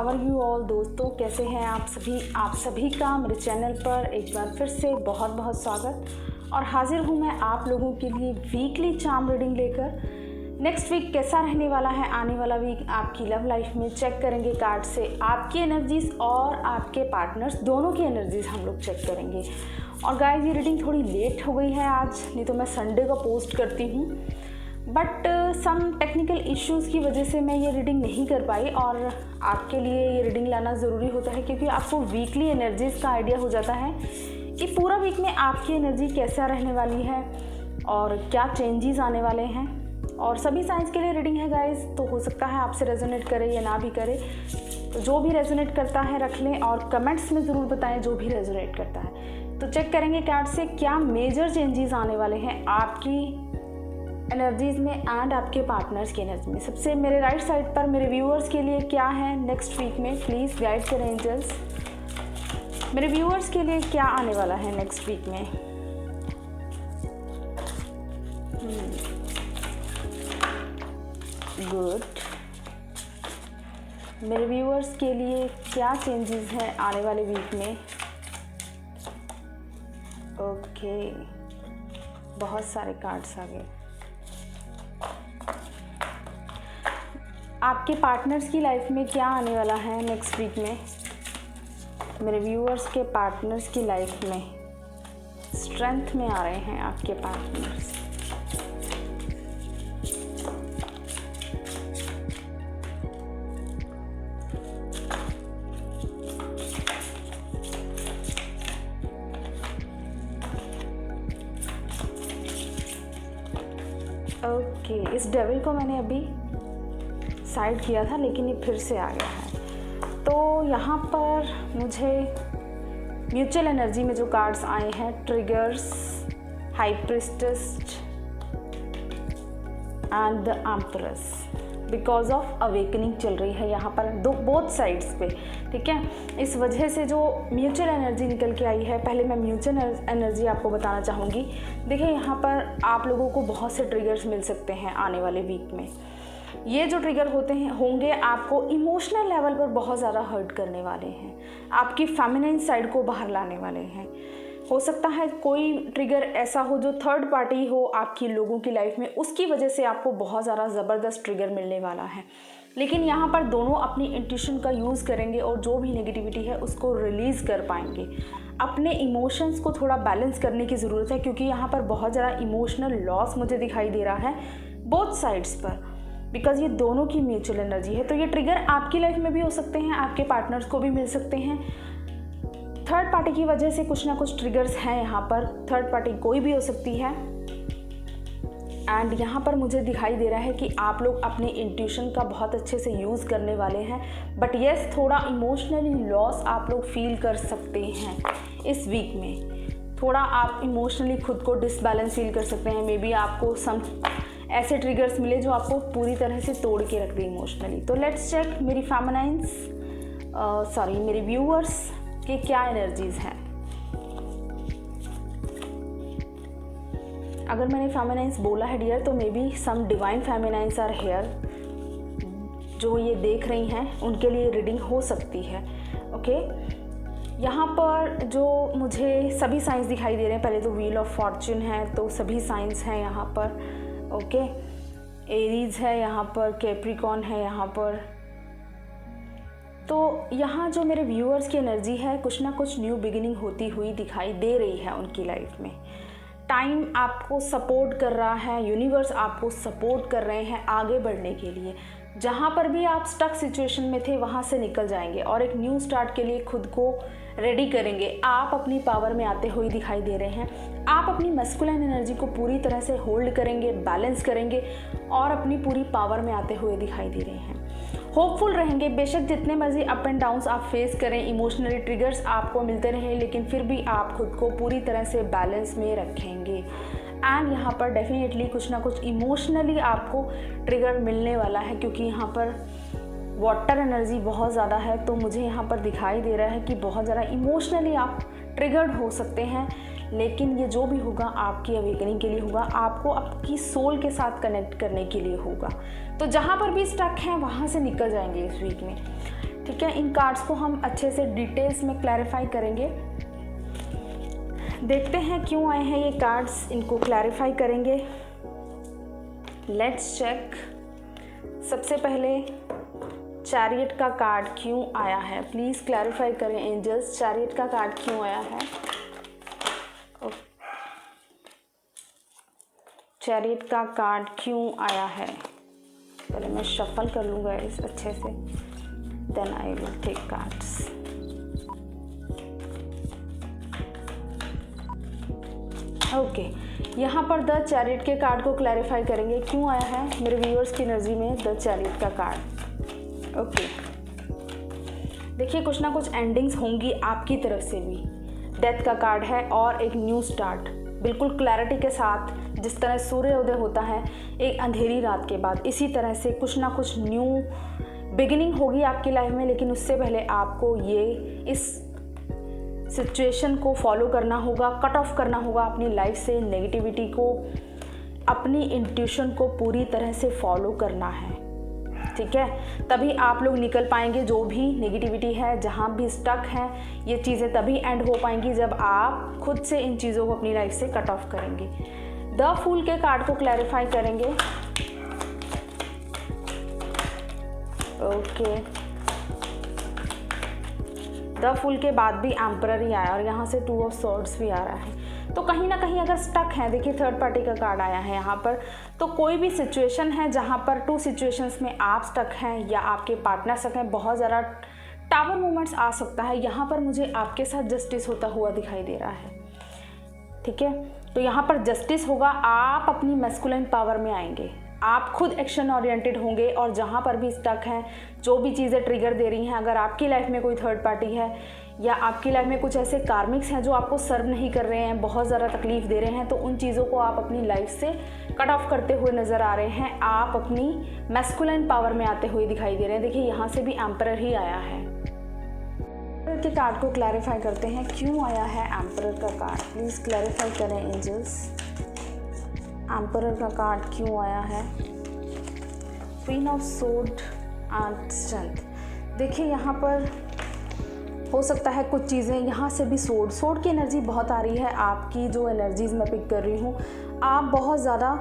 How are you all दोस्तों, कैसे हैं आप सभी का मेरे चैनल पर एक बार फिर से बहुत बहुत स्वागत। और हाजिर हूँ मैं आप लोगों के लिए वीकली चार्म रीडिंग लेकर। नेक्स्ट वीक कैसा रहने वाला है, आने वाला वीक आपकी लव लाइफ में चेक करेंगे कार्ड से आपकी एनर्जीज और आपके पार्टनर्स दोनों की एनर्जीज हम लोग चेक करेंगे। और गाइस ये रीडिंग थोड़ी लेट हो गई है आज, नहीं तो मैं संडे को पोस्ट करती हूँ, बट सम टेक्निकल इश्यूज़ की वजह से मैं ये रीडिंग नहीं कर पाई। और आपके लिए ये रीडिंग लाना ज़रूरी होता है क्योंकि आपको वीकली एनर्जीज़ का आइडिया हो जाता है कि पूरा वीक में आपकी एनर्जी कैसा रहने वाली है और क्या चेंजेस आने वाले हैं। और सभी साइंस के लिए रीडिंग है गाइस, तो हो सकता है आपसे रेजोनेट करे या ना भी करे, तो जो भी रेजोनेट करता है रख लें और कमेंट्स में ज़रूर बताएं जो भी रेजोनेट करता है। तो चेक करेंगे कार्ड से क्या मेजर चेंजेस आने वाले हैं आपकी एनर्जीज़ में एंड आपके पार्टनर्स की एनर्जी में। सबसे मेरे राइट साइड पर मेरे व्यूअर्स के लिए क्या है नेक्स्ट वीक में, प्लीज़ गाइड करें एंजल्स। मेरे व्यूअर्स के लिए क्या आने वाला है नेक्स्ट वीक में। गुड। मेरे व्यूअर्स के लिए क्या चेंजेस हैं आने वाले वीक में। ओके, बहुत सारे कार्ड्स आ गए। आपके पार्टनर्स की लाइफ में क्या आने वाला है नेक्स्ट वीक में। मेरे व्यूअर्स के पार्टनर्स की लाइफ में स्ट्रेंथ में आ रहे हैं आपके पार्टनर्स। ओके, इस डेविल को मैंने अभी साइड किया था लेकिन ये फिर से आ गया है। तो यहाँ पर मुझे म्यूचुअल एनर्जी में जो कार्ड्स आए हैं, triggers, high priestess and the empress, because of awakening चल रही है यहाँ पर बोथ साइड्स पे, ठीक है। इस वजह से जो म्यूचुअल एनर्जी निकल के आई है, पहले मैं म्यूचुअल एनर्जी आपको बताना चाहूँगी। देखिए यहाँ पर आप लोगों को बहुत से ट्रिगर्स मिल सकते हैं आने वाले वीक में। ये जो ट्रिगर होंगे आपको इमोशनल लेवल पर बहुत ज़्यादा हर्ट करने वाले हैं, आपकी फेमिनिन साइड को बाहर लाने वाले हैं। हो सकता है कोई ट्रिगर ऐसा हो जो थर्ड पार्टी हो आपकी लोगों की लाइफ में, उसकी वजह से आपको बहुत ज़्यादा ज़बरदस्त ट्रिगर मिलने वाला है। लेकिन यहाँ पर दोनों अपनी इंट्यूशन का यूज़ करेंगे और जो भी नेगेटिविटी है उसको रिलीज़ कर पाएंगे। अपने इमोशंस को थोड़ा बैलेंस करने की ज़रूरत है क्योंकि यहाँ पर बहुत ज़्यादा इमोशनल लॉस मुझे दिखाई दे रहा है बोथ साइड्स पर, बिकॉज ये दोनों की म्यूचुअल एनर्जी है। तो ये ट्रिगर आपकी लाइफ में भी हो सकते हैं, आपके पार्टनर्स को भी मिल सकते हैं। थर्ड पार्टी की वजह से कुछ ना कुछ ट्रिगर्स हैं यहाँ पर, थर्ड पार्टी कोई भी हो सकती है। एंड यहाँ पर मुझे दिखाई दे रहा है कि आप लोग अपने इंट्यूशन का बहुत अच्छे से यूज़ करने वाले हैं, बट येस थोड़ा इमोशनली लॉस आप लोग फील कर सकते हैं इस वीक में। थोड़ा आप इमोशनली खुद को डिसबैलेंस फील कर सकते हैं। मे बी आपको सम ऐसे ट्रिगर्स मिले जो आपको पूरी तरह से तोड़ के रख दे इमोशनली। तो लेट्स चेक मेरी मेरे व्यूअर्स के क्या एनर्जीज हैं। अगर मैंने फेमिनाइंस बोला है डियर, तो maybe some divine feminines are here, जो ये देख रही हैं उनके लिए रीडिंग हो सकती है। ओके, यहाँ पर जो मुझे सभी साइंस दिखाई दे रहे हैं, पहले तो व्हील ऑफ फॉर्च्यून है, तो सभी साइंस हैं यहाँ पर। ओके, एरीज है यहाँ पर, कैप्रिकॉर्न है यहाँ पर। तो यहाँ जो मेरे व्यूअर्स की एनर्जी है, कुछ ना कुछ न्यू बिगिनिंग होती हुई दिखाई दे रही है उनकी लाइफ में। टाइम आपको सपोर्ट कर रहा है, यूनिवर्स आपको सपोर्ट कर रहे हैं आगे बढ़ने के लिए। जहाँ पर भी आप स्टक सिचुएशन में थे वहाँ से निकल जाएंगे और एक न्यू स्टार्ट के लिए खुद को रेडी करेंगे। आप अपनी पावर में आते हुए दिखाई दे रहे हैं। आप अपनी मस्कुलिन एनर्जी को पूरी तरह से होल्ड करेंगे, बैलेंस करेंगे और अपनी पूरी पावर में आते हुए दिखाई दे रहे हैं। होपफुल रहेंगे, बेशक जितने मर्जी अप एंड डाउन्स आप फेस करें, इमोशनली ट्रिगर्स आपको मिलते रहें, लेकिन फिर भी आप खुद को पूरी तरह से बैलेंस में रखेंगे। एंड यहाँ पर डेफिनेटली कुछ ना कुछ इमोशनली आपको ट्रिगर मिलने वाला है क्योंकि यहाँ पर वाटर एनर्जी बहुत ज़्यादा है। तो मुझे यहाँ पर दिखाई दे रहा है कि बहुत ज़्यादा इमोशनली आप ट्रिगर्ड हो सकते हैं, लेकिन ये जो भी होगा आपकी अवेकनिंग के लिए होगा, आपको आपकी सोल के साथ कनेक्ट करने के लिए होगा। तो जहाँ पर भी स्टक हैं वहाँ से निकल जाएंगे इस वीक में। ठीक है, इन कार्ड्स को हम अच्छे से डिटेल्स में क्लैरिफाई करेंगे। देखते हैं क्यों आए हैं ये कार्ड्स, इनको क्लैरिफाई करेंगे। Let's check. सबसे पहले चैरियट का कार्ड क्यों आया है, प्लीज़ क्लैरिफाई करें एंजल्स, चैरियट का कार्ड क्यों आया है। चैरियट का कार्ड क्यों आया है, पहले मैं शफल कर लूँगा इस अच्छे से, then I will take cards. Okay, यहाँ पर द चैरियट के कार्ड को क्लैरिफाई करेंगे क्यों आया है मेरे व्यूअर्स की एनर्जी में द चैरियट का कार्ड। ओके, देखिए कुछ ना कुछ एंडिंग्स होंगी आपकी तरफ से भी। डेथ का कार्ड है और एक न्यू स्टार्ट, बिल्कुल क्लैरिटी के साथ, जिस तरह सूर्योदय होता है एक अंधेरी रात के बाद, इसी तरह से कुछ ना कुछ न्यू बिगिनिंग होगी आपकी लाइफ में। लेकिन उससे पहले आपको ये इस सिचुएशन को फॉलो करना होगा, कट ऑफ करना होगा अपनी लाइफ से नेगेटिविटी को, अपनी इंट्यूशन को पूरी तरह से फॉलो करना है। ठीक है, तभी आप लोग निकल पाएंगे। जो भी नेगेटिविटी है, जहाँ भी स्टक है, ये चीज़ें तभी एंड हो पाएंगी जब आप खुद से इन चीज़ों को अपनी लाइफ से कट ऑफ करेंगे। द फूल के कार्ड को क्लैरिफाई करेंगे। ओके, द फूल के बाद भी एम्परर ही आया और यहाँ से टू ऑफ सॉर्ड्स भी आ रहा है। तो कहीं ना कहीं अगर स्टक है, देखिए थर्ड पार्टी का कार्ड आया है यहाँ पर, तो कोई भी सिचुएशन है जहाँ पर टू सिचुएशंस में आप स्टक हैं या आपके पार्टनर स्टक हैं, बहुत ज़्यादा टावर मूवमेंट्स आ सकता है। यहाँ पर मुझे आपके साथ जस्टिस होता हुआ दिखाई दे रहा है। ठीक है, तो यहाँ पर जस्टिस होगा, आप अपनी मैस्कुलिन पावर में आएंगे, आप खुद एक्शन ओरिएंटेड होंगे। और जहाँ पर भी स्टक हैं, जो भी चीज़ें ट्रिगर दे रही हैं, अगर आपकी लाइफ में कोई थर्ड पार्टी है या आपकी लाइफ में कुछ ऐसे कार्मिक्स हैं जो आपको सर्व नहीं कर रहे हैं, बहुत ज़्यादा तकलीफ दे रहे हैं, तो उन चीज़ों को आप अपनी लाइफ से कट ऑफ करते हुए नज़र आ रहे हैं। आप अपनी मैस्कुलिन पावर में आते हुए दिखाई दे रहे हैं। देखिए यहाँ से भी एम्परर ही आया है। एम्परर के कार्ड को क्लैरिफाई करते हैं क्यों आया है एम्परर का कार्ड, प्लीज़ क्लैरिफाई करें एंजल्स। एम्परर का कार्ड क्यों आया है। Queen of sword and strength. देखिए यहाँ पर हो सकता है कुछ चीज़ें, यहाँ से भी सोर्ड की एनर्जी बहुत आ रही है। आपकी जो एनर्जीज मैं पिक कर रही हूँ, आप बहुत ज़्यादा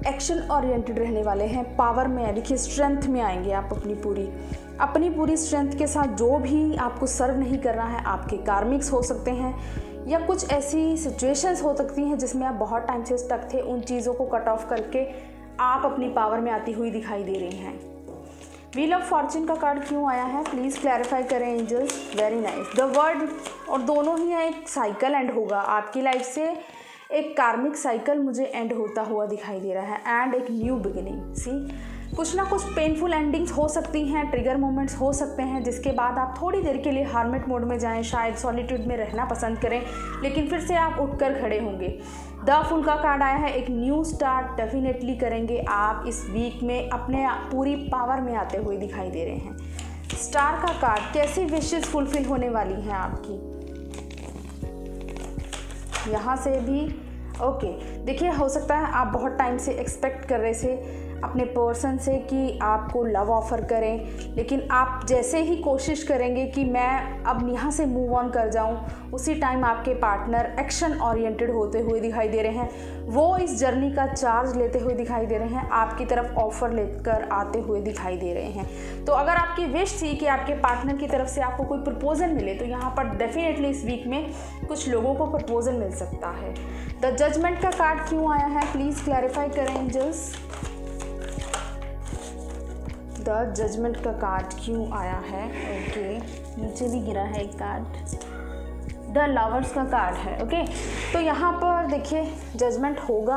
एक्शन ओरिएंटेड रहने वाले हैं, पावर में है। देखिए स्ट्रेंथ में आएंगे आप अपनी पूरी स्ट्रेंथ के साथ। जो भी आपको सर्व नहीं करना है, आपके कार्मिक्स हो सकते हैं या कुछ ऐसी सिचुएशंस हो सकती हैं जिसमें आप बहुत टाइम से स्टक थे, उन चीज़ों को कट ऑफ करके आप अपनी पावर में आती हुई दिखाई दे रही हैं। व्हील ऑफ फॉर्च्यून का कार्ड क्यों आया है, प्लीज़ क्लैरिफाई करें angels. Very nice. The word, और दोनों ही है, एक साइकिल एंड होगा आपकी लाइफ से, एक कार्मिक साइकिल मुझे एंड होता हुआ दिखाई दे रहा है एंड एक न्यू बिगिनिंग। सी, कुछ ना कुछ पेनफुल एंडिंग्स हो सकती हैं, ट्रिगर मोमेंट्स हो सकते हैं, जिसके बाद आप थोड़ी देर के लिए हार्मिट मोड में जाएं, शायद सॉलिट्यूड में रहना पसंद करें, लेकिन फिर से आप उठकर खड़े होंगे। द फूल का कार्ड आया है, एक न्यू स्टार्ट डेफिनेटली करेंगे आप इस वीक में, अपने पूरी पावर में आते हुए दिखाई दे रहे हैं। स्टार का कार्ड, कैसी विशेस फुलफिल होने वाली हैं आपकी, यहाँ से भी। ओके, देखिए हो सकता है आप बहुत टाइम से एक्सपेक्ट कर रहे थे अपने पर्सन से कि आपको लव ऑफ़र करें, लेकिन आप जैसे ही कोशिश करेंगे कि मैं अब यहाँ से मूव ऑन कर जाऊँ, उसी टाइम आपके पार्टनर एक्शन ओरिएंटेड होते हुए दिखाई दे रहे हैं। वो इस जर्नी का चार्ज लेते हुए दिखाई दे रहे हैं, आपकी तरफ ऑफ़र लेकर आते हुए दिखाई दे रहे हैं। तो अगर आपकी विश थी कि आपके पार्टनर की तरफ से आपको कोई प्रपोजल मिले, तो यहाँ पर डेफिनेटली इस वीक में कुछ लोगों को प्रपोजल मिल सकता है। द जजमेंट का कार्ड क्यों आया है, प्लीज़ क्लैरिफाई करें एंजल्स। द जजमेंट का कार्ड क्यों आया है। ओके, नीचे भी गिरा है एक कार्ड, द लवर्स का कार्ड है। ओके, तो यहाँ पर देखिए जजमेंट होगा,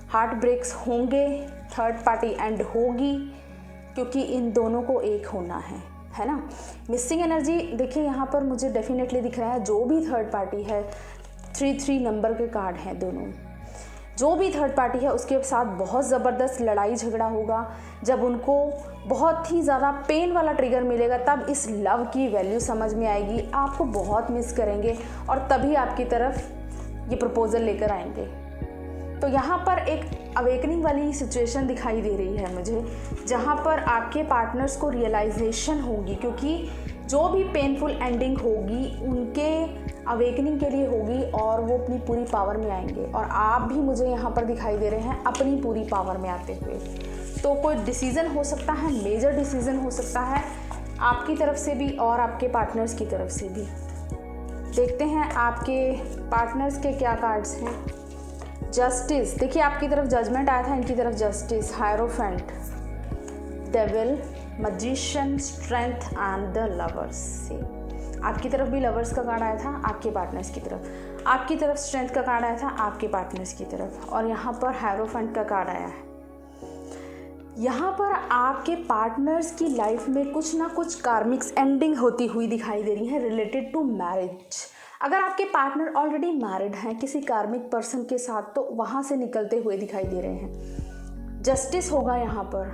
हार्ट ब्रेक्स होंगे, थर्ड पार्टी एंड होगी, क्योंकि इन दोनों को एक होना है ना। मिसिंग एनर्जी देखिए यहाँ पर मुझे डेफिनेटली दिख रहा है, जो भी थर्ड पार्टी है, 3 नंबर के कार्ड हैं दोनों, जो भी थर्ड पार्टी है उसके साथ बहुत ज़बरदस्त लड़ाई झगड़ा होगा। जब उनको बहुत ही ज़्यादा पेन वाला ट्रिगर मिलेगा, तब इस लव की वैल्यू समझ में आएगी, आपको बहुत मिस करेंगे और तभी आपकी तरफ ये प्रपोज़ल लेकर आएंगे। तो यहाँ पर एक अवेकनिंग वाली सिचुएशन दिखाई दे रही है मुझे, जहाँ पर आपके पार्टनर्स को रियलाइजेशन होगी, क्योंकि जो भी पेनफुल एंडिंग होगी उनके अवेकनिंग के लिए होगी और वो अपनी पूरी पावर में आएंगे। और आप भी मुझे यहाँ पर दिखाई दे रहे हैं अपनी पूरी पावर में आते हुए। तो कोई डिसीज़न हो सकता है, मेजर डिसीज़न हो सकता है आपकी तरफ से भी और आपके पार्टनर्स की तरफ से भी। देखते हैं आपके पार्टनर्स के क्या कार्ड्स हैं। जस्टिस, देखिए आपकी तरफ जजमेंट आया था, इनकी तरफ justice, hierophant, devil, magician, strength and the lovers. आपकी तरफ भी लवर्स का कार्ड आया था, आपके पार्टनर्स की तरफ। आपकी तरफ स्ट्रेंथ का कार्ड आया था, आपके पार्टनर्स की तरफ। और यहाँ पर हायरोफेंट का कार्ड आया है। यहाँ पर आपके पार्टनर्स की लाइफ में कुछ ना कुछ कार्मिक्स एंडिंग होती हुई दिखाई दे रही है रिलेटेड टू मैरिज। अगर आपके पार्टनर ऑलरेडी मैरिड हैं किसी कार्मिक पर्सन के साथ, तो वहाँ से निकलते हुए दिखाई दे रहे हैं। जस्टिस होगा यहाँ पर,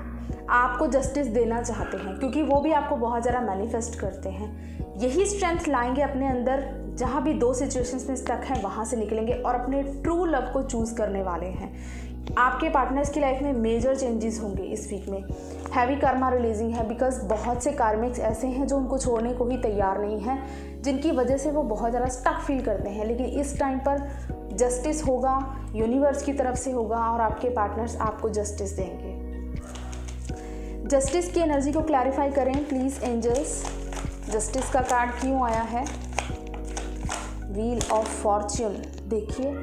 आपको जस्टिस देना चाहते हैं, क्योंकि वो भी आपको बहुत ज़्यादा मैनिफेस्ट करते हैं। यही स्ट्रेंथ लाएंगे अपने अंदर, जहाँ भी दो सिचुएशंस में स्टक हैं वहाँ से निकलेंगे और अपने ट्रू लव को चूज़ करने वाले हैं। आपके पार्टनर्स की लाइफ में मेजर चेंजेस होंगे इस वीक में। हैवी कर्मा रिलीजिंग है, बिकॉज बहुत से कार्मिक्स ऐसे हैं जो उनको छोड़ने को ही तैयार नहीं हैं, जिनकी वजह से वो बहुत ज़्यादा स्टक फील करते हैं। लेकिन इस टाइम पर जस्टिस होगा, यूनिवर्स की तरफ से होगा और आपके पार्टनर्स आपको जस्टिस देंगे। जस्टिस की एनर्जी को क्लैरिफाई करें प्लीज़ एंजल्स। जस्टिस का कार्ड क्यों आया है? Wheel of Fortune. देखिए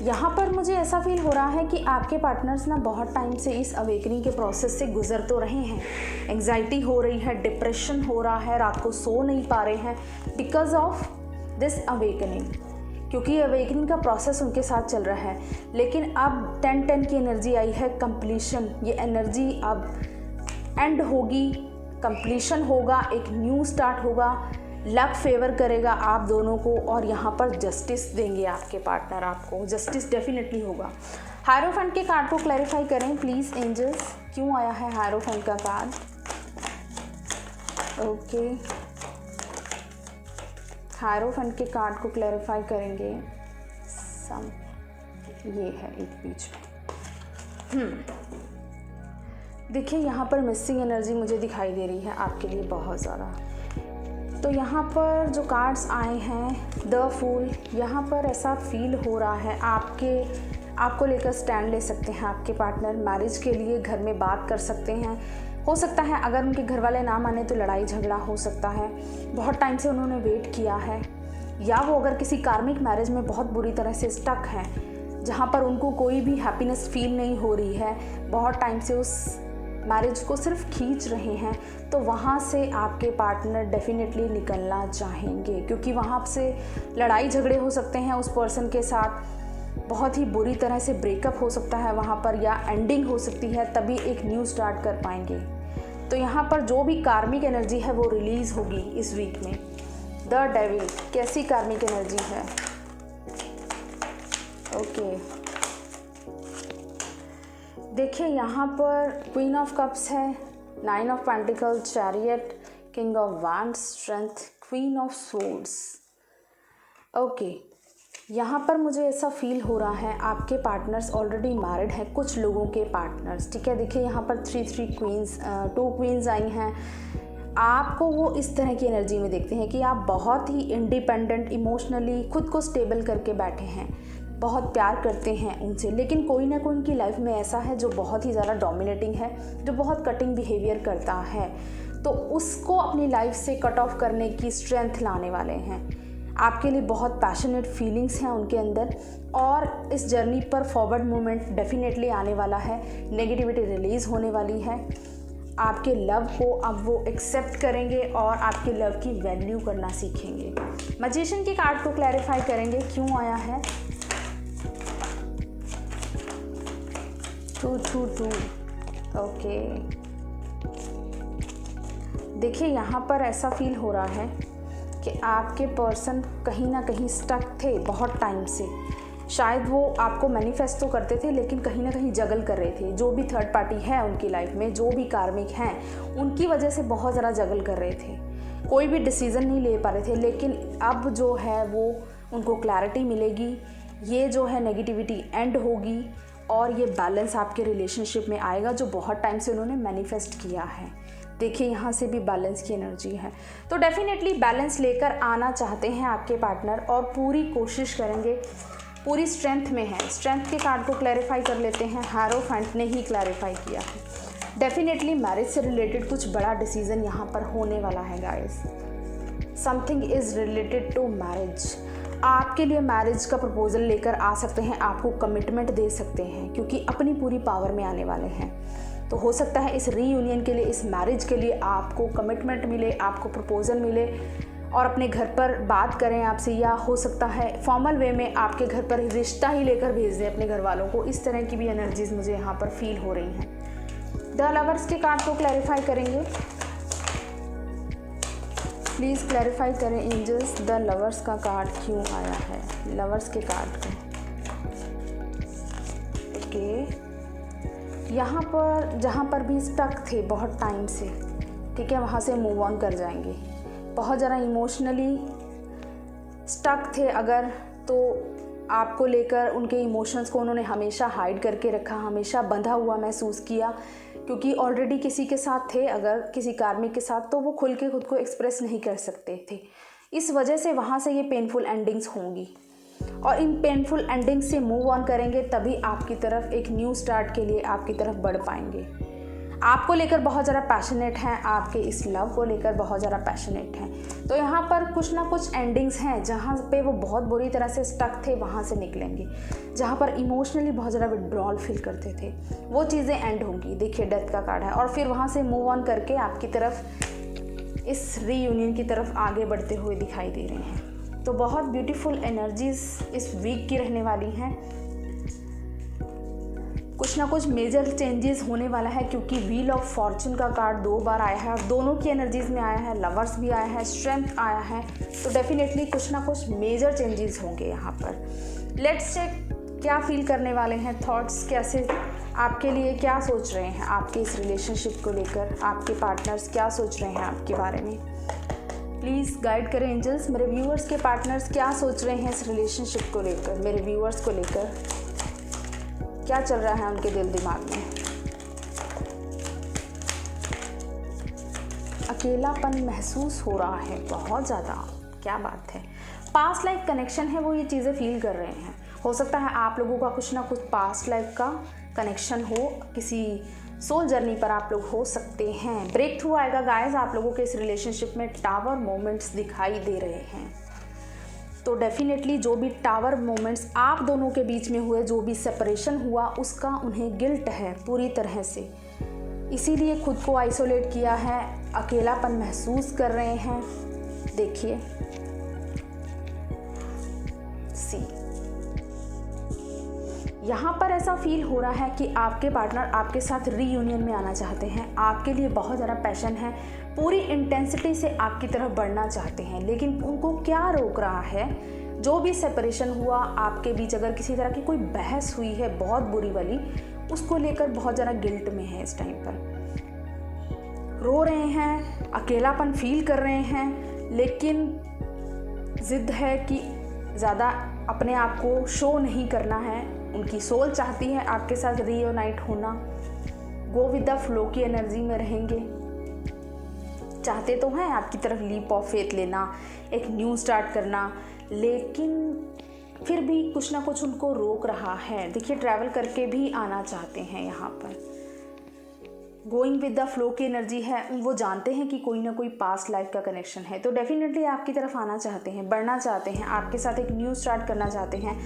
यहाँ पर मुझे ऐसा फील हो रहा है कि आपके पार्टनर्स ना बहुत टाइम से इस अवेकनिंग के प्रोसेस से गुजर तो रहे हैं। एंग्जाइटी हो रही है, डिप्रेशन हो रहा है, रात को सो नहीं पा रहे हैं बिकॉज ऑफ दिस अवेकनिंग, क्योंकि अवेकनिंग का प्रोसेस उनके साथ चल रहा है। लेकिन अब 10-10 की एनर्जी आई है, कंप्लीशन। ये एनर्जी अब एंड होगी, कंप्लीशन होगा, एक न्यू स्टार्ट होगा, लक फेवर करेगा आप दोनों को और यहाँ पर जस्टिस देंगे आपके पार्टनर आपको। जस्टिस डेफिनेटली होगा। हायरोफेंट के कार्ड को क्लैरिफाई करें प्लीज़ एंजल्स, क्यों आया है हायरोफेंट का कार्ड? ओके, हायरोफेंट के कार्ड को क्लैरिफाई करेंगे। ये है एक बीच में। देखिए यहाँ पर मिसिंग एनर्जी मुझे दिखाई दे रही है आपके लिए बहुत ज़्यादा। तो यहाँ पर जो कार्ड्स आए हैं, द फूल, यहाँ पर ऐसा फील हो रहा है आपको लेकर स्टैंड ले सकते हैं आपके पार्टनर। मैरिज के लिए घर में बात कर सकते हैं। हो सकता है अगर उनके घर वाले ना माने तो लड़ाई झगड़ा हो सकता है। बहुत टाइम से उन्होंने वेट किया है, या वो अगर किसी कार्मिक मैरिज में बहुत बुरी तरह से स्टक हैं, जहाँ पर उनको कोई भी हैप्पीनेस फील नहीं हो रही है, बहुत टाइम से उस मैरिज को सिर्फ खींच रहे हैं, तो वहाँ से आपके पार्टनर डेफिनेटली निकलना चाहेंगे, क्योंकि वहाँ से लड़ाई झगड़े हो सकते हैं उस पर्सन के साथ, बहुत ही बुरी तरह से ब्रेकअप हो सकता है वहाँ पर, या एंडिंग हो सकती है, तभी एक न्यू स्टार्ट कर पाएंगे। तो यहाँ पर जो भी कार्मिक एनर्जी है वो रिलीज़ होगी इस वीक में। द डेविल, कैसी कार्मिक एनर्जी है? ओके, देखिए यहाँ पर क्वीन ऑफ कप्स है, 9 of pentacles, chariot, king of wands, strength, queen of swords. Okay, यहाँ पर मुझे ऐसा फील हो रहा है आपके पार्टनर्स ऑलरेडी मैरिड हैं, कुछ लोगों के पार्टनर्स, ठीक है। देखिए यहाँ पर 3 क्वींस, 2 क्वींस आई हैं। आपको वो इस तरह की एनर्जी में देखते हैं कि आप बहुत ही इंडिपेंडेंट, इमोशनली खुद को स्टेबल करके बैठे हैं, बहुत प्यार करते हैं उनसे। लेकिन कोई ना कोई उनकी लाइफ में ऐसा है जो बहुत ही ज़्यादा डोमिनेटिंग है, जो बहुत कटिंग बिहेवियर करता है, तो उसको अपनी लाइफ से कट ऑफ करने की स्ट्रेंथ लाने वाले हैं। आपके लिए बहुत पैशनेट फीलिंग्स हैं उनके अंदर, और इस जर्नी पर फॉरवर्ड मूवमेंट डेफिनेटली आने वाला है। नेगेटिविटी रिलीज़ होने वाली है। आपके लव को अब वो एक्सेप्ट करेंगे और आपके लव की वैल्यू करना सीखेंगे। मैजिशियन के कार्ड को क्लैरिफाई करेंगे, क्यों आया है? 2-2-2। ओके, देखिए यहाँ पर ऐसा फील हो रहा है कि आपके पर्सन कहीं ना कहीं स्टक थे बहुत टाइम से। शायद वो आपको मैनिफेस्ट तो करते थे, लेकिन कहीं ना कहीं जगल कर रहे थे। जो भी थर्ड पार्टी है उनकी लाइफ में, जो भी कार्मिक हैं, उनकी वजह से बहुत ज़्यादा जगल कर रहे थे, कोई भी डिसीज़न नहीं ले पा रहे थे। लेकिन अब जो है वो उनको क्लैरिटी मिलेगी, ये जो है नेगेटिविटी एंड होगी और ये बैलेंस आपके रिलेशनशिप में आएगा जो बहुत टाइम से उन्होंने मैनिफेस्ट किया है। देखिए यहाँ से भी बैलेंस की एनर्जी है, तो डेफिनेटली बैलेंस लेकर आना चाहते हैं आपके पार्टनर और पूरी कोशिश करेंगे, पूरी स्ट्रेंथ में है। स्ट्रेंथ के कार्ड को क्लैरिफाई कर लेते हैं, हायरोफेंट ने ही क्लैरिफाई किया है। डेफिनेटली मैरिज से रिलेटेड कुछ बड़ा डिसीजन यहाँ पर होने वाला है guys. Something is related to marriage. आपके लिए मैरिज का प्रपोजल लेकर आ सकते हैं, आपको कमिटमेंट दे सकते हैं क्योंकि अपनी पूरी पावर में आने वाले हैं। तो हो सकता है इस रीयूनियन के लिए, इस मैरिज के लिए आपको कमिटमेंट मिले, आपको प्रपोजल मिले और अपने घर पर बात करें आपसे, या हो सकता है फॉर्मल वे में आपके घर पर रिश्ता ही लेकर भेज दें अपने घर वालों को। इस तरह की भी एनर्जीज मुझे यहाँ पर फील हो रही हैं। द लवर्स के कार्ड को क्लैरिफाई करेंगे, प्लीज़ क्लैरिफाई करें एंजल्स, द लवर्स का कार्ड क्यों आया है, लवर्स के कार्ड को। ओके, यहाँ पर जहाँ पर भी स्टक थे बहुत टाइम से, ठीक है, वहाँ से मूव ऑन कर जाएंगे। बहुत ज़्यादा इमोशनली स्टक थे अगर, तो आपको लेकर उनके इमोशंस को उन्होंने हमेशा हाइड करके रखा, हमेशा बंधा हुआ महसूस किया क्योंकि ऑलरेडी किसी के साथ थे, अगर किसी कार्मिक के साथ, तो वो खुल के खुद को एक्सप्रेस नहीं कर सकते थे। इस वजह से वहाँ से ये पेनफुल एंडिंग्स होंगी और इन पेनफुल एंडिंग्स से मूव ऑन करेंगे तभी आपकी तरफ एक न्यू स्टार्ट के लिए आपकी तरफ बढ़ पाएंगे। आपको लेकर बहुत ज़्यादा पैशनेट हैं, आपके इस लव को लेकर बहुत ज़्यादा पैशनेट हैं। तो यहाँ पर कुछ ना कुछ एंडिंग्स हैं जहाँ पे वो बहुत बुरी तरह से स्टक थे, वहाँ से निकलेंगे। जहाँ पर इमोशनली बहुत ज़्यादा विड्रॉल फील करते थे, वो चीज़ें एंड होंगी। देखिए डेथ का कार्ड है और फिर वहाँ से मूव ऑन करके आपकी तरफ इस रीयूनियन की तरफ आगे बढ़ते हुए दिखाई दे रहे हैं। तो बहुत ब्यूटीफुल एनर्जीज इस वीक की रहने वाली हैं। कुछ ना कुछ मेजर चेंजेस होने वाला है क्योंकि व्हील ऑफ फॉर्चून का कार्ड 2 बार आया है और दोनों की एनर्जीज में आया है, लवर्स भी आया है, स्ट्रेंथ आया है। तो डेफिनेटली कुछ ना कुछ मेजर चेंजेस होंगे यहाँ पर। लेट्स चेक क्या फील करने वाले हैं, थॉट्स कैसे आपके लिए, क्या सोच रहे हैं आपके इस रिलेशनशिप को लेकर, आपके पार्टनर्स क्या सोच रहे हैं आपके बारे में। प्लीज़ गाइड करें एंजल्स, मेरे व्यूअर्स के पार्टनर्स क्या सोच रहे हैं इस रिलेशनशिप को लेकर, मेरे व्यूअर्स को लेकर क्या चल रहा है उनके दिल दिमाग में। अकेलापन महसूस हो रहा है बहुत ज़्यादा, क्या बात है। पास्ट लाइफ कनेक्शन है, वो ये चीज़ें फील कर रहे हैं। हो सकता है आप लोगों का कुछ ना कुछ पास्ट लाइफ का कनेक्शन हो, किसी सोल जर्नी पर आप लोग हो सकते हैं। ब्रेक थ्रू आएगा गाइस आप लोगों के इस रिलेशनशिप में। टावर मोमेंट्स दिखाई दे रहे हैं, तो डेफिनेटली जो भी टावर मोमेंट्स आप दोनों के बीच में हुए, जो भी सेपरेशन हुआ, उसका उन्हें गिल्ट है पूरी तरह से, इसीलिए खुद को आइसोलेट किया है, अकेलापन महसूस कर रहे हैं। देखिए सी, यहाँ पर ऐसा फील हो रहा है कि आपके पार्टनर आपके साथ रीयूनियन में आना चाहते हैं, आपके लिए बहुत ज़्यादा पैशन है, पूरी इंटेंसिटी से आपकी तरफ बढ़ना चाहते हैं, लेकिन उनको क्या रोक रहा है। जो भी सेपरेशन हुआ आपके बीच, अगर किसी तरह की कोई बहस हुई है बहुत बुरी वाली, उसको लेकर बहुत ज़्यादा गिल्ट में है, इस टाइम पर रो रहे हैं, अकेलापन फील कर रहे हैं, लेकिन ज़िद है कि ज़्यादा अपने आप को शो नहीं करना है। उनकी सोल चाहती है आपके साथ रीयूनाइट होना, गो विद द फ्लो की एनर्जी में रहेंगे, चाहते तो हैं आपकी तरफ लीप ऑफ फेथ लेना, एक न्यू स्टार्ट करना, लेकिन फिर भी कुछ ना कुछ उनको रोक रहा है। देखिए ट्रैवल करके भी आना चाहते हैं, यहाँ पर गोइंग विद द फ्लो की एनर्जी है। वो जानते हैं कि कोई ना कोई पास्ट लाइफ का कनेक्शन है, तो डेफिनेटली आपकी तरफ आना चाहते हैं, बढ़ना चाहते हैं, आपके साथ एक न्यू स्टार्ट करना चाहते हैं,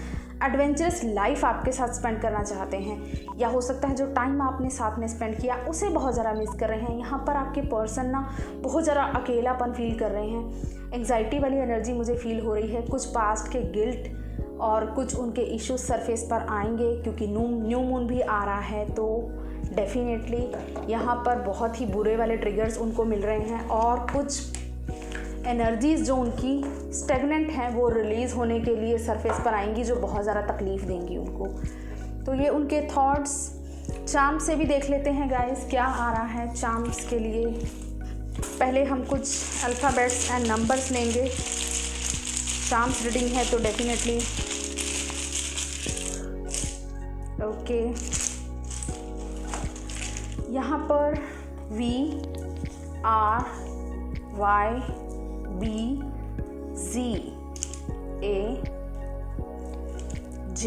एडवेंचरस लाइफ आपके साथ स्पेंड करना चाहते हैं। या हो सकता है जो टाइम आपने साथ में स्पेंड किया उसे बहुत ज़्यादा मिस कर रहे हैं। यहाँ पर आपके पर्सन ना बहुत ज़्यादा अकेलापन फील कर रहे हैं, एंग्जाइटी वाली एनर्जी मुझे फील हो रही है। कुछ पास्ट के गिल्ट और कुछ उनके इश्यूज सरफेस पर आएंगे क्योंकि न्यू मून भी आ रहा है, तो डेफिनेटली यहाँ पर बहुत ही बुरे वाले ट्रिगर्स उनको मिल रहे हैं और कुछ एनर्जीज़ जो उनकी स्टेगनेंट हैं वो रिलीज़ होने के लिए सरफेस पर आएंगी, जो बहुत ज़्यादा तकलीफ़ देंगी उनको। तो ये उनके थॉट्स। चार्म से भी देख लेते हैं गाइस क्या आ रहा है चार्म्स के लिए। पहले हम कुछ अल्फ़ाबेट्स एंड नंबर्स लेंगे। चार्म्स रीडिंग है तो डेफिनेटली ओके, यहाँ पर V R Y B Z A J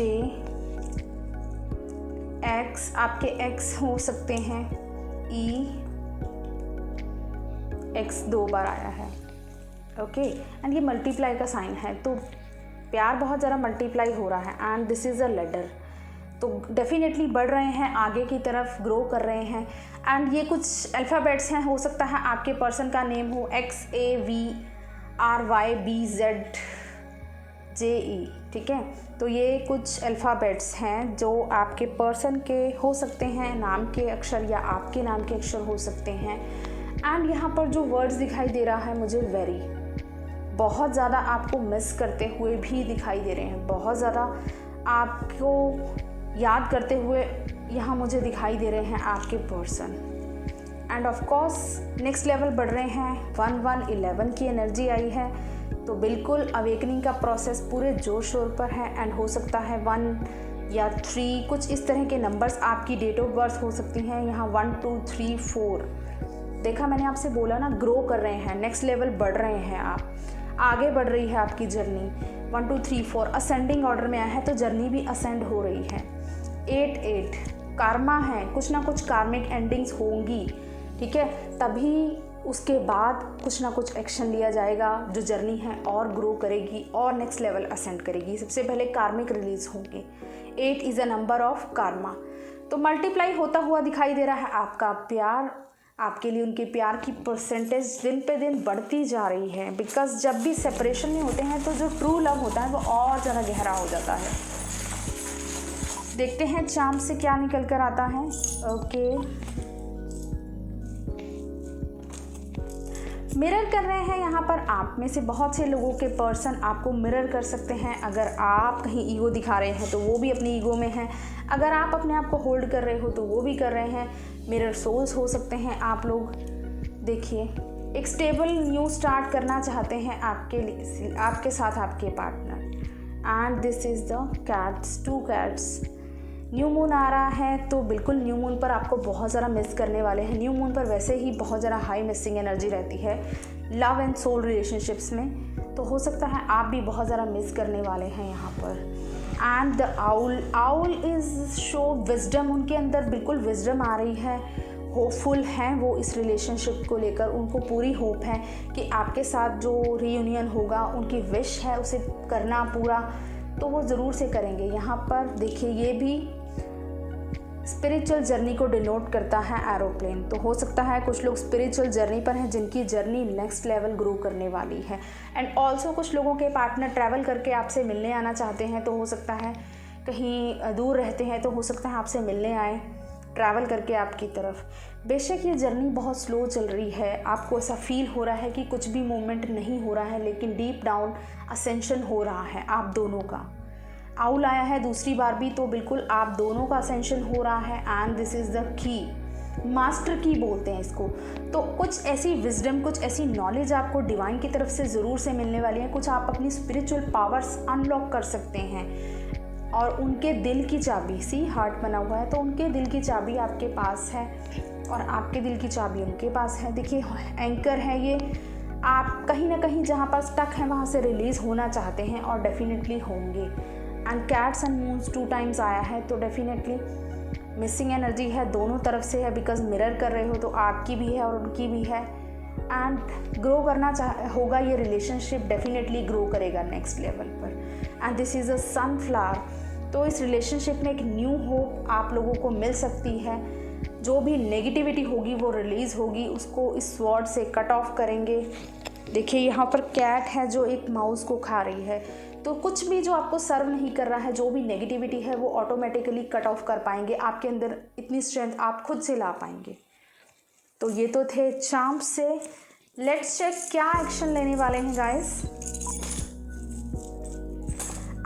X, आपके X हो सकते हैं, E X 2 बार आया है। ओके, एंड ये मल्टीप्लाई का साइन है, तो प्यार बहुत ज़्यादा मल्टीप्लाई हो रहा है। And this is a ladder, तो डेफिनेटली बढ़ रहे हैं, आगे की तरफ ग्रो कर रहे हैं। एंड ये कुछ अल्फ़ाबेट्स हैं, हो सकता है आपके पर्सन का नेम हो XAVRYBZJE, ठीक है। तो ये कुछ अल्फ़ाबेट्स हैं जो आपके पर्सन के हो सकते हैं, नाम के अक्षर या आपके नाम के अक्षर हो सकते हैं। एंड यहाँ पर जो वर्ड्स दिखाई दे रहा है मुझे वेरी, बहुत ज़्यादा आपको मिस करते हुए भी दिखाई दे रहे हैं, बहुत ज़्यादा आपको याद करते हुए यहाँ मुझे दिखाई दे रहे हैं आपके person. End of course next level बढ़ रहे हैं, 11 की एनर्जी आई है, तो बिल्कुल अवेकनिंग का प्रोसेस पूरे जोर शोर पर है। एंड हो सकता है 1 या 3 कुछ इस तरह के नंबर्स आपकी डेट ऑफ बर्थ हो सकती हैं। यहाँ 1 2 3 4 देखा मैंने आपसे बोला ना, ग्रो कर रहे हैं, नेक्स्ट लेवल बढ़ रहे हैं, आप आगे बढ़ रही है आपकी जर्नी। 1 2 3 4 असेंडिंग ऑर्डर में आया है, तो जर्नी भी असेंड हो रही है। 8 कार्मा है, कुछ ना कुछ कार्मिक एंडिंग्स होंगी, ठीक है, तभी उसके बाद कुछ ना कुछ एक्शन लिया जाएगा, जो जर्नी है और ग्रो करेगी और नेक्स्ट लेवल असेंड करेगी। सबसे पहले कार्मिक रिलीज होंगे। 8 is a number of Karma, तो मल्टीप्लाई होता हुआ दिखाई दे रहा है आपका प्यार, आपके लिए उनके प्यार की परसेंटेज दिन पे दिन बढ़ती जा रही है। बिकॉज जब भी सेपरेशन में होते हैं तो जो ट्रू लव होता है वो और ज़्यादा गहरा हो जाता है। देखते हैं चार्म से क्या निकल कर आता है। ओके, मिरर कर रहे हैं यहाँ पर, आप में से बहुत से लोगों के पर्सन आपको मिरर कर सकते हैं। अगर आप कहीं ईगो दिखा रहे हैं तो वो भी अपनी ईगो में हैं, अगर आप अपने आप को होल्ड कर रहे हो तो वो भी कर रहे हैं। मिरर सोल्स हो सकते हैं आप लोग। देखिए, एक स्टेबल न्यू स्टार्ट करना चाहते हैं आपके लिए, आपके साथ आपके partner. And this is the cats, 2 cats. New moon आ रहा है, तो बिल्कुल न्यू मून पर आपको बहुत ज़्यादा मिस करने वाले हैं। न्यू मून पर वैसे ही बहुत ज़्यादा हाई मिसिंग एनर्जी रहती है लव एंड सोल रिलेशनशिप्स में, तो हो सकता है आप भी बहुत ज़्यादा मिस करने वाले हैं यहाँ पर। And the owl is show wisdom, उनके अंदर बिल्कुल विजडम आ रही है, होपफुल हैं वो इस रिलेशनशिप को लेकर, उनको पूरी होप है कि आपके साथ जो रीयूनियन होगा, उनकी विश है उसे करना पूरा, तो वो ज़रूर से करेंगे। यहाँ पर देखिए, ये भी स्पिरिचुअल जर्नी को डिनोट करता है एरोप्लेन, तो हो सकता है कुछ लोग स्पिरिचुअल जर्नी पर हैं जिनकी जर्नी नेक्स्ट लेवल ग्रो करने वाली है। एंड ऑल्सो कुछ लोगों के पार्टनर ट्रैवल करके आपसे मिलने आना चाहते हैं, तो हो सकता है कहीं दूर रहते हैं, तो हो सकता है आपसे मिलने आए ट्रैवल करके आपकी तरफ। बेशक ये जर्नी बहुत स्लो चल रही है, आपको ऐसा फील हो रहा है कि कुछ भी मूवमेंट नहीं हो रहा है, लेकिन डीप डाउन असेंशन हो रहा है आप दोनों का। आउल आया है दूसरी बार भी, तो बिल्कुल आप दोनों का असेंशन हो रहा है। And this is the key, master की बोलते हैं इसको। तो कुछ ऐसी विजडम, कुछ ऐसी नॉलेज आपको डिवाइन की तरफ से ज़रूर से मिलने वाली है। कुछ आप अपनी स्पिरिचुअल पावर्स अनलॉक कर सकते हैं, और उनके दिल की चाबी, सी हार्ट बना हुआ है, तो उनके दिल की चाबी आपके पास है और आपके दिल की चाबी उनके पास है। देखिए, एंकर है ये, आप कहीं ना कहीं जहाँ पर स्टक हैं वहाँ से रिलीज़ होना चाहते हैं और डेफिनेटली होंगे। And cats and moons 2 times आया है, तो डेफिनेटली मिसिंग एनर्जी है, दोनों तरफ से है। बिकॉज मिरर कर रहे हो तो आपकी भी है और उनकी भी है। एंड ग्रो करना होगा, ये रिलेशनशिप डेफिनेटली ग्रो करेगा नेक्स्ट लेवल पर। And this is a sunflower, तो इस रिलेशनशिप में एक न्यू होप आप लोगों को मिल सकती है। जो भी नेगेटिविटी होगी वो रिलीज़ होगी, उसको इस स्वॉर्ड से कट ऑफ करेंगे। देखिए, यहाँ पर कैट है जो एक माउस को खा रही है, तो कुछ भी जो आपको सर्व नहीं कर रहा है, जो भी नेगेटिविटी है, वो ऑटोमेटिकली कट ऑफ कर पाएंगे। आपके अंदर इतनी स्ट्रेंथ आप खुद से ला पाएंगे। तो ये तो थे चार्म से। लेट्स चेक क्या एक्शन लेने वाले हैं गाइस,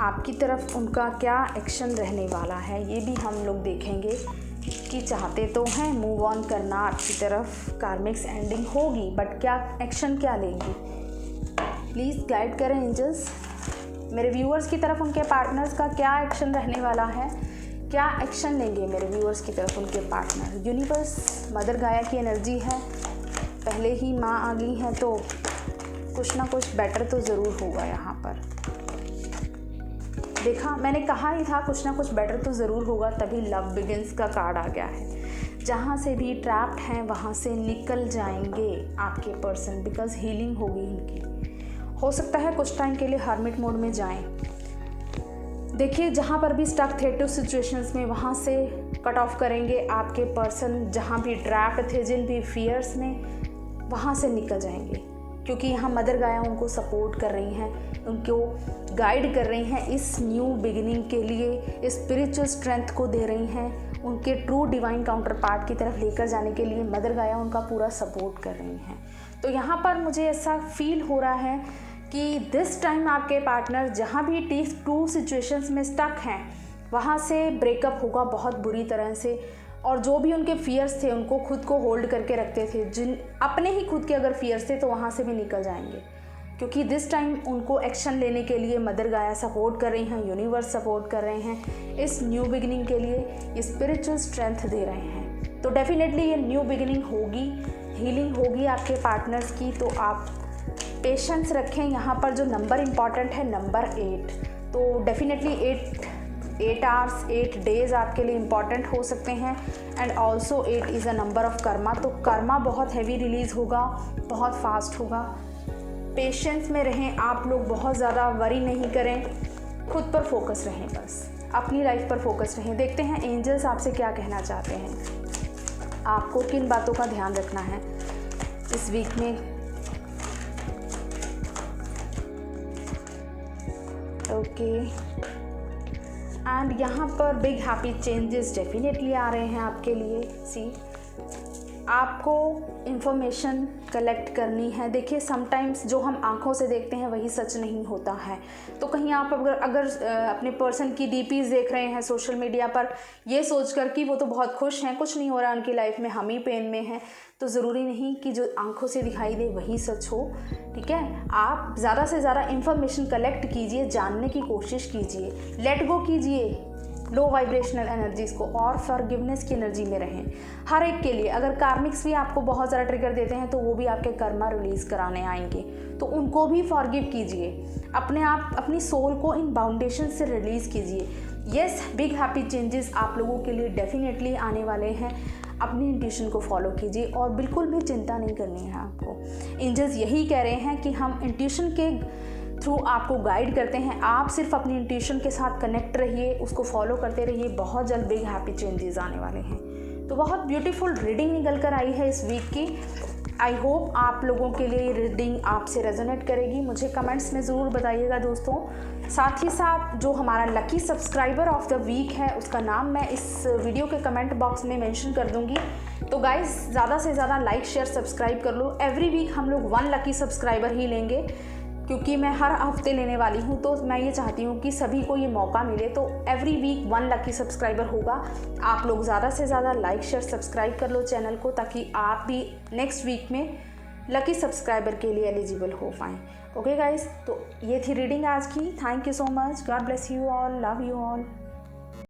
आपकी तरफ उनका क्या एक्शन रहने वाला है, ये भी हम लोग देखेंगे कि चाहते तो हैं मूव ऑन करना आपकी तरफ, कार्मिक्स एंडिंग होगी, बट क्या एक्शन क्या लेंगी। प्लीज़ गाइड करें एंजल्स मेरे व्यूअर्स की तरफ, उनके पार्टनर्स का क्या एक्शन रहने वाला है, क्या एक्शन लेंगे मेरे व्यूअर्स की तरफ उनके पार्टनर। यूनिवर्स, मदर गाया की एनर्जी है, पहले ही माँ आ गई हैं तो कुछ ना कुछ बेटर तो ज़रूर होगा यहाँ पर। देखा, मैंने कहा ही था कुछ ना कुछ बेटर तो ज़रूर होगा, तभी लव बिगिंस का कार्ड आ गया है। जहाँ से भी ट्रैप्ड हैं वहाँ से निकल जाएंगे आपके पर्सन, बिकॉज हीलिंग होगी इनकी। हो सकता है कुछ टाइम के लिए हर्मिट मोड में जाएं। देखिए, जहाँ पर भी स्टक थे टू सिचुएशंस में, वहाँ से कट ऑफ करेंगे आपके पर्सन। जहाँ भी ट्रैप्ड थे, जिन भी फियर्स में, वहाँ से निकल जाएंगे, क्योंकि यहाँ मदर गाया उनको सपोर्ट कर रही हैं, उनको गाइड कर रही हैं इस न्यू बिगिनिंग के लिए, स्पिरिचुअल स्ट्रेंथ को दे रही हैं, उनके ट्रू डिवाइन काउंटर पार्ट की तरफ लेकर जाने के लिए मदर गाया उनका पूरा सपोर्ट कर रही हैं। तो यहाँ पर मुझे ऐसा फील हो रहा है कि दिस टाइम आपके पार्टनर जहाँ भी टू सिचुएशंस में स्टक हैं वहाँ से ब्रेकअप होगा बहुत बुरी तरह से। और जो भी उनके फियर्स थे, उनको खुद को होल्ड करके रखते थे, जिन अपने ही खुद के अगर फियर्स थे, तो वहाँ से भी निकल जाएंगे, क्योंकि दिस टाइम उनको एक्शन लेने के लिए मदर गाया सपोर्ट कर रही हैं, यूनिवर्स सपोर्ट कर रहे हैं, इस न्यू बिगिनिंग के लिए स्पिरिचुअल स्ट्रेंथ दे रहे हैं। तो डेफिनेटली ये न्यू बिगिनिंग होगी, हीलिंग होगी आपके पार्टनर्स की। तो आप पेशेंस रखें। यहाँ पर जो नंबर इम्पॉर्टेंट है, नंबर 8, तो डेफिनेटली 8 आवर्स 8 डेज़ आपके लिए इम्पॉर्टेंट हो सकते हैं। And also 8 is a number of Karma, तो कर्मा बहुत हैवी रिलीज़ होगा, बहुत फास्ट होगा। पेशेंस में रहें आप लोग, बहुत ज़्यादा वरी नहीं करें, खुद पर फोकस रहें, बस अपनी लाइफ पर फोकस रहें। देखते हैं एंजल्स आपसे क्या कहना चाहते हैं, आपको किन बातों का ध्यान रखना है इस वीक में। ओके, एंड यहाँ पर बिग हैप्पी चेंजेस डेफिनेटली आ रहे हैं आपके लिए। सी, आपको इन्फॉर्मेशन कलेक्ट करनी है। देखिए, समटाइम्स जो हम आंखों से देखते हैं वही सच नहीं होता है। तो कहीं आप अगर अपने पर्सन की डीपीज देख रहे हैं सोशल मीडिया पर, ये सोचकर कि वो तो बहुत खुश हैं, कुछ नहीं हो रहा उनकी लाइफ में, हम ही पेन में हैं, तो ज़रूरी नहीं कि जो आंखों से दिखाई दे वही सच हो। ठीक है, आप ज़्यादा से ज़्यादा इन्फॉर्मेशन कलेक्ट कीजिए, जानने की कोशिश कीजिए, लेट गो कीजिए लो वाइब्रेशनल एनर्जीज़ को, और फॉरगिवनेस की एनर्जी में रहें हर एक के लिए। अगर कार्मिक्स भी आपको बहुत ज़्यादा ट्रिगर देते हैं तो वो भी आपके कर्मा रिलीज़ कराने आएंगे, तो उनको भी फॉरगिव कीजिए। अपने आप अपनी सोल को इन बाउंडेशन से रिलीज़ कीजिए। येस, बिग हैप्पी चेंजेस आप लोगों के लिए डेफिनेटली आने वाले हैं। अपनी इंट्यूशन को फॉलो कीजिए और बिल्कुल भी चिंता नहीं करनी है आपको। एंजल्स यही कह रहे हैं कि हम इंट्यूशन के थ्रू आपको गाइड करते हैं, आप सिर्फ अपनी इंट्यूशन के साथ कनेक्ट रहिए, उसको फॉलो करते रहिए। बहुत जल्द बिग हैप्पी चेंजेस आने वाले हैं। तो बहुत ब्यूटीफुल रीडिंग निकल कर आई है इस वीक की। आई होप आप लोगों के लिए रीडिंग आपसे रेजोनेट करेगी। मुझे कमेंट्स में ज़रूर बताइएगा दोस्तों। साथ ही साथ जो हमारा lucky subscriber of the week है उसका नाम मैं इस वीडियो के कमेंट बॉक्स में मेंशन कर दूंगी। तो गाइस, ज़्यादा से ज़्यादा लाइक शेयर सब्सक्राइब कर लो। एवरी वीक हम लोग 1 लकी सब्सक्राइबर ही लेंगे, क्योंकि मैं हर हफ्ते लेने वाली हूँ, तो मैं ये चाहती हूँ कि सभी को ये मौका मिले। तो एवरी वीक 1 लकी सब्सक्राइबर होगा। आप लोग ज़्यादा से ज़्यादा लाइक शेयर सब्सक्राइब कर लो चैनल को, ताकि आप भी नेक्स्ट वीक में लकी सब्सक्राइबर के लिए एलिजिबल हो पाएँ। ओके गाइस, तो ये थी रीडिंग आज की। Thank you so much. God bless you all, love you all.